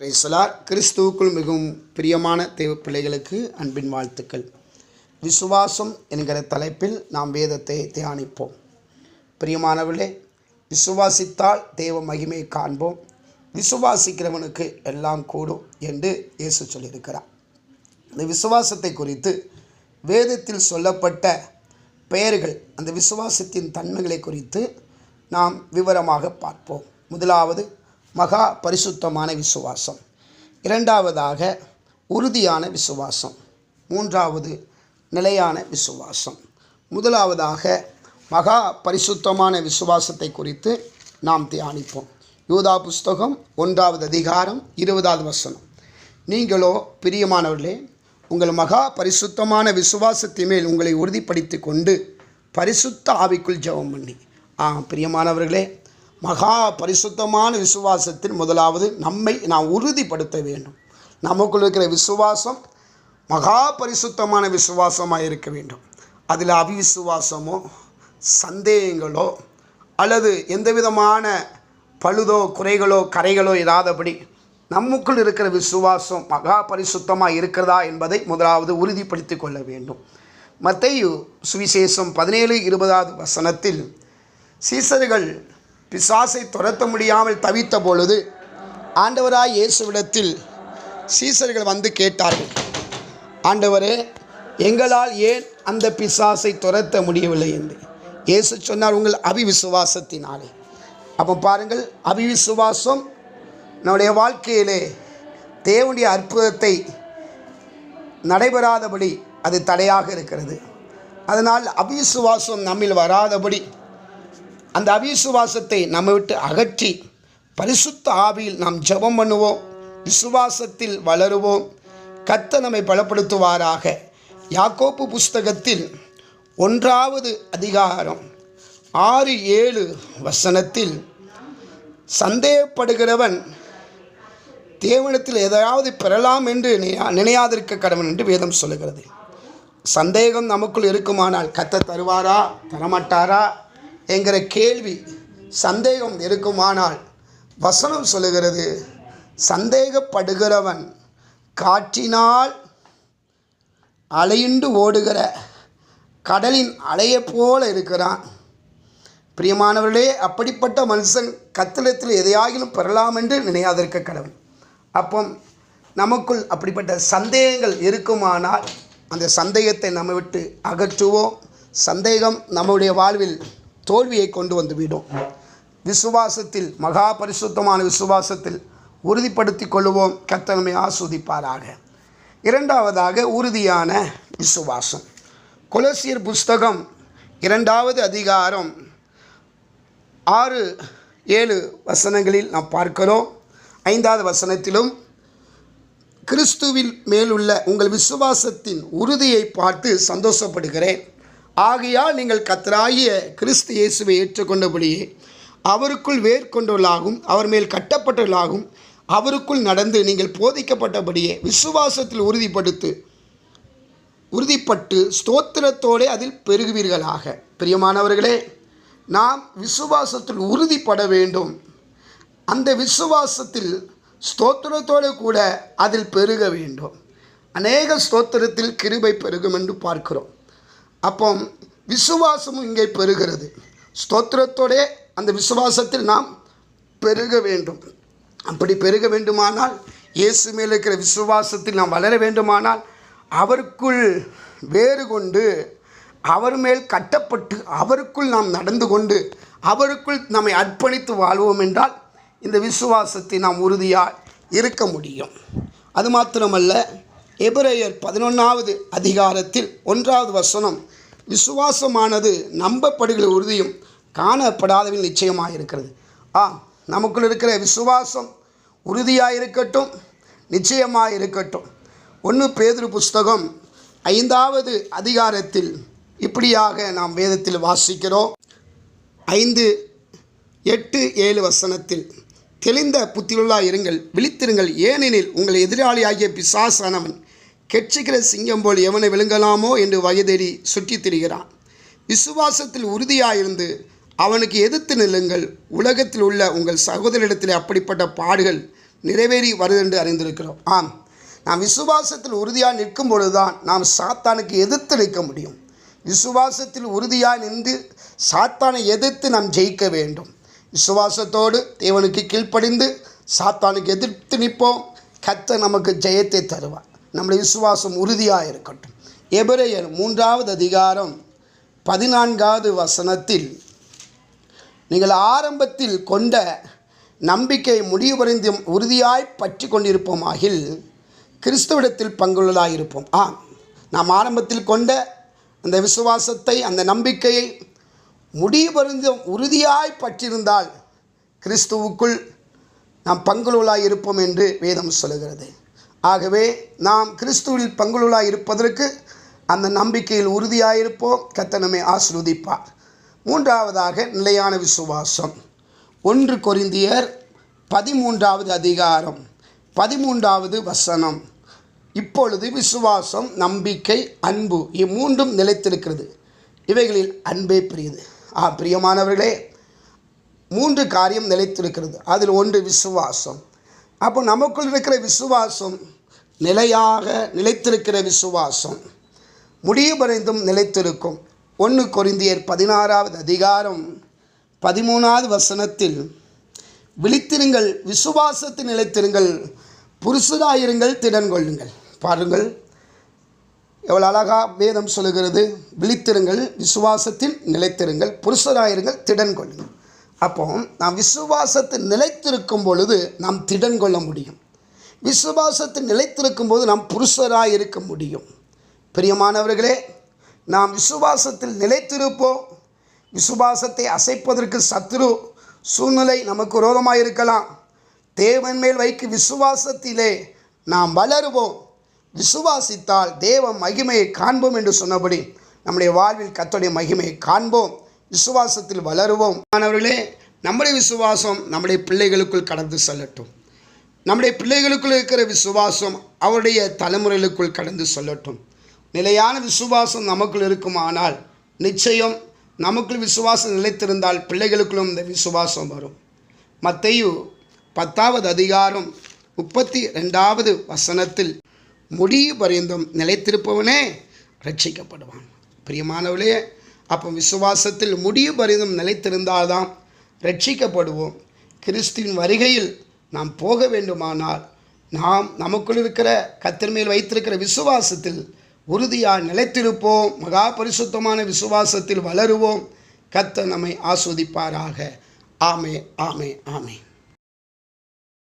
கிறிஸ்துவுக்குள் மிகவும் பிரியமான தேவ பிள்ளைகளுக்கு அன்பின் வாழ்த்துக்கள். விசுவாசம் என்கிற தலைப்பில் நாம் வேதத்தை தியானிப்போம். பிரியமானவர்களே, விசுவாசித்தால் தேவ மகிமையை காண்போம், விசுவாசிக்கிறவனுக்கு எல்லாம் கூடும் என்று இயேசு சொல்லியிருக்கிறார். இந்த விசுவாசத்தை குறித்து வேதத்தில் சொல்லப்பட்ட பெயர்கள், அந்த விசுவாசத்தின் தன்மைகளை குறித்து நாம் விவரமாக பார்ப்போம். முதலாவது மகா பரிசுத்தமான விசுவாசம், இரண்டாவதாக உறுதியான விசுவாசம், மூன்றாவது நிலையான விசுவாசம். முதலாவதாக மகா பரிசுத்தமான விசுவாசத்தை குறித்து நாம் தியானிப்போம். யூதா புஸ்தகம் 1வது அதிகாரம் 20வது வசனம். நீங்களோ பிரியமானவர்களே, உங்கள் மகா பரிசுத்தமான விசுவாசத்தின் மேல் உங்களை உறுதிப்படுத்தி கொண்டு பரிசுத்த ஆவிக்குள் ஜெபம் பண்ணி. பிரியமானவர்களே, மகா பரிசுத்தமான விசுவாசத்தில் முதலாவது நம்மை நாம் உறுதிப்படுத்த வேண்டும். நமக்குள் இருக்கிற விசுவாசம் மகா பரிசுத்தமான விசுவாசமாக இருக்க வேண்டும். அதில் அவிசுவாசமோ சந்தேகங்களோ அல்லது எந்த விதமான பழுதோ குறைகளோ கரைகளோ இராதபடி நமக்குள் இருக்கிற விசுவாசம் மகா பரிசுத்தமாக இருக்கிறதா என்பதை முதலாவது உறுதிப்படுத்தி கொள்ள வேண்டும். மத்தேயு சுவிசேஷம் 17:20வது வசனத்தில் சீசர்கள் பிசாசை துரத்த முடியாமல் தவித்த பொழுது ஆண்டவராய் இயேசுவிடத்தில் சீசர்கள் வந்து கேட்டார்கள், ஆண்டவரே, எங்களால் ஏன் அந்த பிசாசை துரத்த முடியவில்லை என்று. இயேசு சொன்னார், உங்கள் அவிவிசுவாசத்தினாலே. அப்போ பாருங்கள், அவிவிசுவாசம் நம்முடைய வாழ்க்கையிலே தேவனுடைய அற்புதத்தை நடைபெறாதபடி அது தடையாக இருக்கிறது. அதனால் அவிசுவாசம் நம்மில் வராதபடி அந்த அவிசுவாசத்தை நம்ம விட்டு அகற்றி பரிசுத்த ஆவியில் நாம் ஜெபம் பண்ணுவோம், விசுவாசத்தில் வளருவோம். கர்த்தர் நம்மை பலப்படுத்துவாராக. யாக்கோப்பு புஸ்தகத்தில் 1வது அதிகாரம் 6-7 வசனத்தில் சந்தேகப்படுகிறவன் தேவனிடத்தில் எதையாவது பெறலாம் என்று நினையாதிருக்க கடவன் என்று வேதம் சொல்லுகிறது. சந்தேகம் நமக்குள் இருக்குமானால் கர்த்தர் தருவாரா தரமாட்டாரா என்கிற கேள்வி, சந்தேகம் இருக்குமானால் வசனம் சொல்லுகிறது, சந்தேகப்படுகிறவன் காற்றினால் அலையுண்டு ஓடுகிற கடலின் அலையை போல இருக்கிறான். பிரியமானவர்களே, அப்படிப்பட்ட மனுஷன் கர்த்தரிடத்தில் எதையாகிலும் பெறலாம் என்று நினையாதிருக்க கடவன். அப்போ நமக்குள் அப்படிப்பட்ட சந்தேகங்கள் இருக்குமானால் அந்த சந்தேகத்தை நம்ம விட்டு அகற்றுவோம். சந்தேகம் நம்முடைய வாழ்வில் தோல்வியை கொண்டு வந்துவிடும். விசுவாசத்தில் மகா பரிசுத்தமான விசுவாசத்தில் உறுதிப்படுத்தி கொள்ளுவோம். கர்த்தர் நம்மை ஆசீர்வதிப்பாராக. இரண்டாவதாக உறுதியான விசுவாசம். கொலோசியர் புஸ்தகம் 2வது அதிகாரம் 6-7 வசனங்களில் நாம் பார்க்கிறோம். 5வது வசனத்திலும் கிறிஸ்துவில் மேலுள்ள உங்கள் விசுவாசத்தின் உறுதியை பார்த்து சந்தோஷப்படுகிறேன். ஆகையால் நீங்கள் கர்த்தராகிய கிறிஸ்து இயேசுவை ஏற்றுக்கொண்டபடியே அவருக்குள் வேர்கொண்டவர்களாகவும் அவர் மேல் கட்டப்பட்டவர்களாகவும் அவருக்குள் நடந்து நீங்கள் போதிக்கப்பட்டபடியே விசுவாசத்தில் உறுதிப்பட்டு ஸ்தோத்திரத்தோடு அதில் பெருகுவீர்களாக. பிரியமானவர்களே, நாம் விசுவாசத்தில் உறுதிப்பட வேண்டும். அந்த விசுவாசத்தில் ஸ்தோத்திரத்தோடு கூட அதில் பெருக வேண்டும். அநேக ஸ்தோத்திரத்தில் கிருபை பெருகும் என்று பார்க்கிறோம். அப்போ விசுவாசமும் இங்கே பெருகிறது. ஸ்தோத்திரத்தோடே அந்த விசுவாசத்தில் நாம் பெருக வேண்டும். அப்படி பெருக வேண்டுமானால், இயேசு மேல் இருக்கிற விசுவாசத்தில் நாம் வளர வேண்டுமானால், அவருக்குள் வேறு கொண்டு அவர் மேல் கட்டப்பட்டு அவருக்குள் நாம் நடந்து கொண்டு அவருக்குள் நம்மை அர்ப்பணித்து வாழ்வோம் என்றால் இந்த விசுவாசத்தை நாம் உறுதியாக இருக்க முடியும். அது மாத்திரமல்ல, எபிரேயர் 11வது அதிகாரத்தில் 1வது வசனம், விசுவாசமானது நம்பப்படுகிற உறுதியும் காணப்படாதவில் நிச்சயமாக இருக்கிறது. நமக்குள் இருக்கிற விசுவாசம் உறுதியாக இருக்கட்டும், நிச்சயமாக இருக்கட்டும். 1 பேதுரு புஸ்தகம் 5வது அதிகாரத்தில் இப்படியாக நாம் வேதத்தில் வாசிக்கிறோம். 5:8-7 வசனத்தில், தெளிந்த புத்தியுள்ளாய் இருங்கள், விழித்திருங்கள், ஏனெனில் உங்கள் எதிராளியாகிய பிசாசானவன் கெட்சிக்கிற சிங்கம் போல் எவனை விழுங்கலாமோ என்று வயதேறி சுற்றித் திரிகிறான். விசுவாசத்தில் உறுதியாயிருந்து அவனுக்கு எதிர்த்து நில்லுங்கள். உலகத்தில் உள்ள உங்கள் சகோதரிடத்தில் அப்படிப்பட்ட பாடுகள் நிறைவேறி வருது என்று அறிந்திருக்கிறோம். ஆம், நாம் விசுவாசத்தில் உறுதியாக நிற்கும் பொழுதுதான் நாம் சாத்தானுக்கு எதிர்த்து நிற்க முடியும். விசுவாசத்தில் உறுதியாக நின்று சாத்தானை எதிர்த்து நாம் ஜெயிக்க வேண்டும். விசுவாசத்தோடு தேவனுக்கு கீழ்ப்படிந்து சாத்தானுக்கு எதிர்த்து நிற்போம். கர்த்தர் நமக்கு ஜெயத்தை தருவார். நம்முடைய விசுவாசம் உறுதியாக இருக்கட்டும். எபிரேயர் 3வது அதிகாரம் 14வது வசனத்தில், நீங்கள் ஆரம்பத்தில் கொண்ட நம்பிக்கை முடிவுபரிந்தும் உறுதியாய் பற்றி கொண்டிருப்போமாகில் கிறிஸ்துவிடத்தில் பங்குள்ளதாயிருப்போம். நாம் ஆரம்பத்தில் கொண்ட அந்த விசுவாசத்தை, அந்த நம்பிக்கையை முடிவுபரிந்தும் உறுதியாய் பற்றியிருந்தால் கிறிஸ்துவுக்குள் நாம் பங்குள்ளதாய் இருப்போம் என்று வேதம் சொல்லுகிறது. ஆகவே நாம் கிறிஸ்துவில் பங்குள்ளதாய் இருப்பதற்கு அந்த நம்பிக்கையில் உறுதியாயிருப்போம். கர்த்தர் நம்மை ஆசீர்வதிப்பார். 3வதாக நிலையான விசுவாசம். 1 கொரிந்தியர் 13வது அதிகாரம் 13வது வசனம், இப்பொழுது விசுவாசம், நம்பிக்கை, அன்பு இம்மூன்றும் நிலைத்திருக்கிறது, இவைகளில் அன்பே பெரியது. பிரியமானவர்களே, 3 காரியம் நிலைத்திருக்கிறது. அதில் ஒன்று விசுவாசம். அப்போ நமக்குள் இருக்கிற விசுவாசம் நிலையாக நிலைத்திருக்கிற விசுவாசம் முடிவுபரிந்தும் நிலைத்திருக்கும். 1 கொரிந்தியர் 16வது அதிகாரம் 13வது வசனத்தில், விழித்திருங்கள், விசுவாசத்தில் நிலைத்திருங்கள், புருஷராயிருங்கள், திடன் கொள்ளுங்கள். பாருங்கள் எவ்வளோ அழகாக வேதம் சொல்லுகிறது. விழித்திருங்கள், விசுவாசத்தில் நிலைத்திருங்கள், புருஷராயிருங்கள், திடன் கொள்ளுங்கள். அப்போ நாம் விசுவாசத்தில் நிலைத்திருக்கும் பொழுது நாம் திடன் கொள்ள முடியும். விசுவாசத்தில் நிலைத்திருக்கும் போது நாம் புருஷராக இருக்க முடியும். பிரியமானவர்களே, நாம் விசுவாசத்தில் நிலைத்திருப்போம். விசுவாசத்தை அசைப்பதற்கு சத்துரு சூழ்நிலை நமக்கு விரோதமாக இருக்கலாம். தேவன் மேல் வைக்கும் விசுவாசத்திலே நாம் வளருவோம். விசுவாசித்தால் தேவ மகிமையை காண்போம் என்று சொன்னபடி நம்முடைய வாழ்வில் கர்த்தருடைய மகிமையை காண்போம். விசுவாசத்தில் வளருவோம். மாணவர்களே, நம்முடைய விசுவாசம் நம்முடைய பிள்ளைகளுக்குள் கடந்து செல்லட்டும். நம்முடைய பிள்ளைகளுக்குள் இருக்கிற விசுவாசம் அவருடைய தலைமுறைகளுக்குள் கடந்து செல்லட்டும். நிலையான விசுவாசம் நமக்குள் இருக்குமானால் நிச்சயம் நமக்குள் விசுவாசம் நிலைத்திருந்தால் பிள்ளைகளுக்குள்ளும் இந்த விசுவாசம் வரும். மத்தேயு 10வது அதிகாரம் 32வது வசனத்தில், முடிவு பரியந்தம் நிலைத்திருப்பவனே ரட்சிக்கப்படுவான். பிரியமானவர்களே, அப்போ விசுவாசத்தில் முடிவு பரியந்தம் நிலைத்திருந்தால்தான் ரட்சிக்கப்படுவோம். கிறிஸ்துவின் வருகையில் நாம் போக வேண்டுமானால் நாம் நமக்குள் இருக்கிற கர்த்தர் மேல் வைத்திருக்கிற விசுவாசத்தில் உறுதியாக நிலைத்திருப்போம். மகா பரிசுத்தமான விசுவாசத்தில் வளருவோம். கர்த்தர் நம்மை ஆசீர்வதிப்பாராக. ஆமென், ஆமென், ஆமென்.